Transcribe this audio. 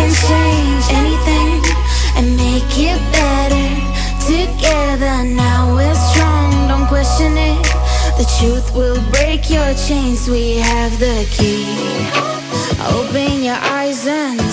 can change anything and make it better. Together now we're strong, don't question it. The truth will break your chains, we have the key. Open your eyes and